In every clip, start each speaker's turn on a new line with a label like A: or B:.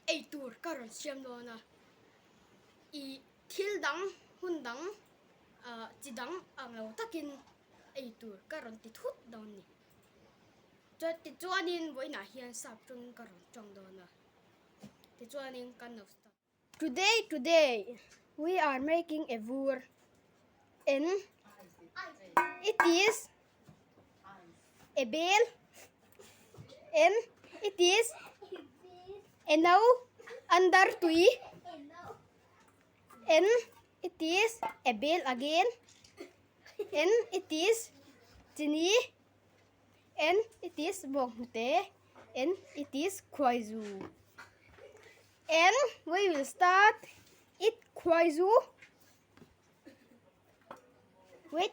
A: ei tur karon siam lo na i thil dang hun dang chi dang anglo takin ei tur karon ti thut don ni cho ti chuanin voina hian sap chung karon chong do na ti chuanin kan no start today we are making a vur and it is a bell and it is a now under tree and it is a bell again and it is chini and it is bongte and it is kwaizu and we will start it kwaizu. Wait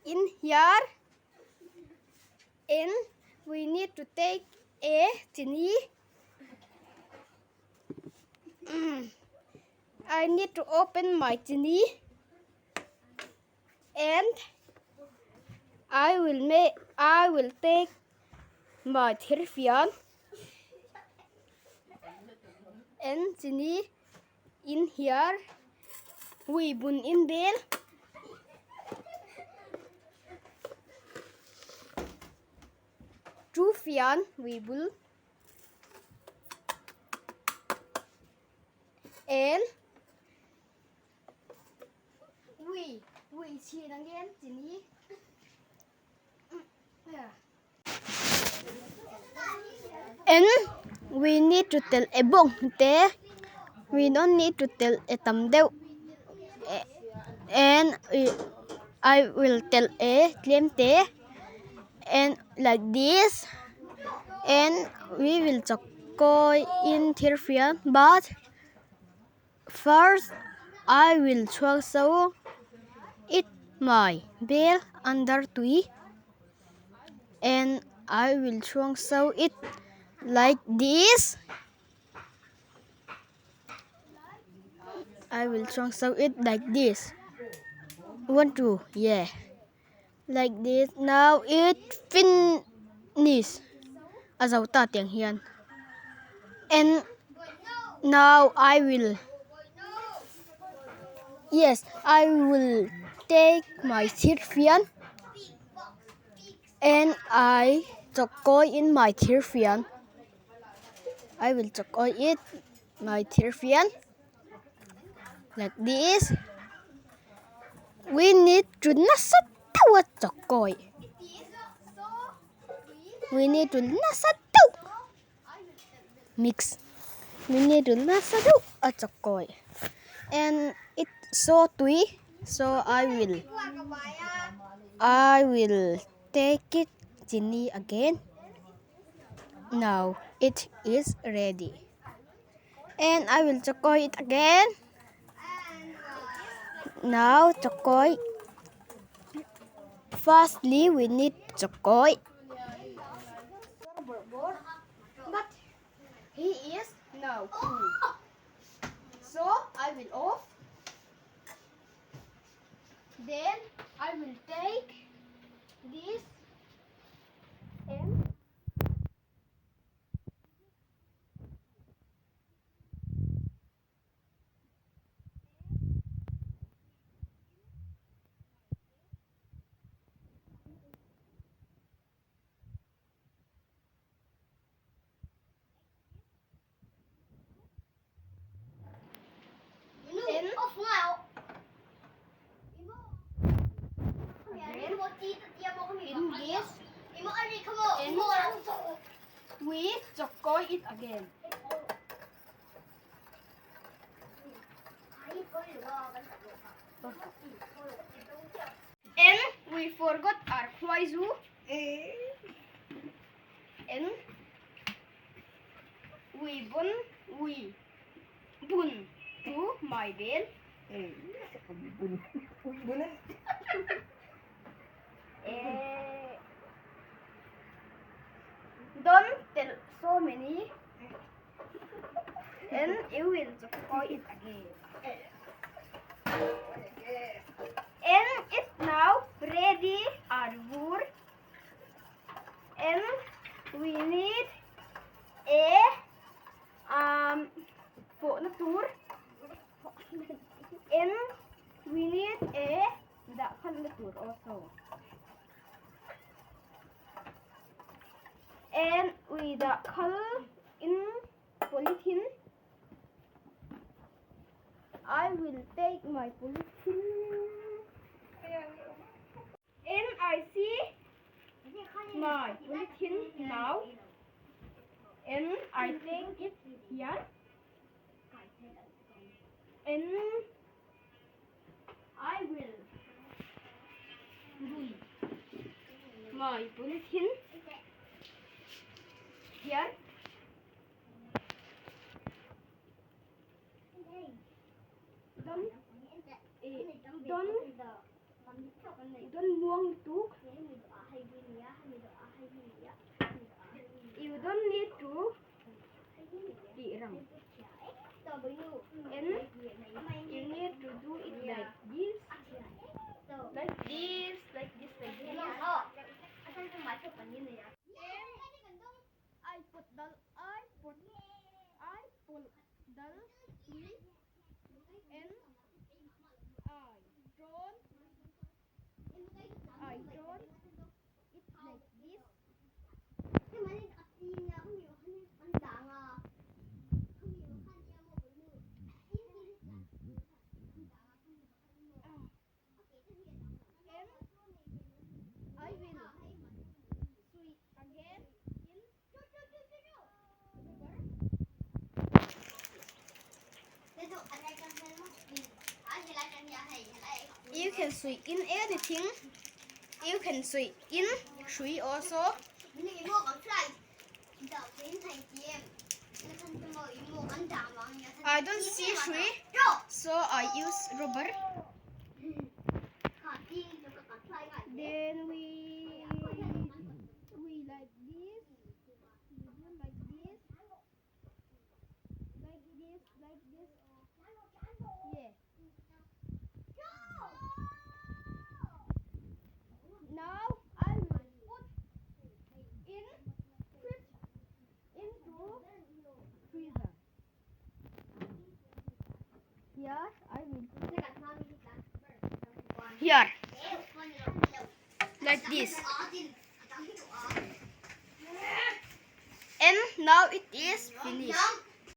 A: in here and we need to take a chini. I need to open my chini and I will take my thirfian and chini in here. We bun in bell two fian we bul and we see again chini. And we need to tell a bong te. We don't need to tell a tam deu. And I will tell a claim te. And like this. And we will go in Thirfian. But first I will show it my bell under tree. And I will show it like this. I will show it like this. 1, 2, yeah. Like this. Now it finish. Azauta tiếng hiền. And now I will. Yes, I will take my thirfian. And I go in my thirfian. I will go it my thirfian. Like this. We need to nasat tawat chokoy. We need to nasat mix. We need to nasat a chokoy. And it so tui. So I will take it chini again. Now it is ready. And I will chokoy it again. Now chokoy. Firstly, we need chokoy. But he is now cool. So I will off. Then I will take this and we chokoy it again. And we forgot our kwaizu. And we bun to my bell. Don't tell so many. And you will chokoy it again. And it's now ready our wood. And we need a And with the color in polythene, I will take my polythene and I see my polythene now, and I take it here, and I will glue my polythene here. Don't want to. You don't need to. And you need to do it like this, like this, like this, like this. I put the tree, and I drawn it like this. I will sweep again in you can sweep in anything. You can sweep in tree also. I don't see tree, so I use rubber. Then we like this. We do like this. Like this. Yeah. Now I will put into freezer. Here I will put here, like this. And now it is finished.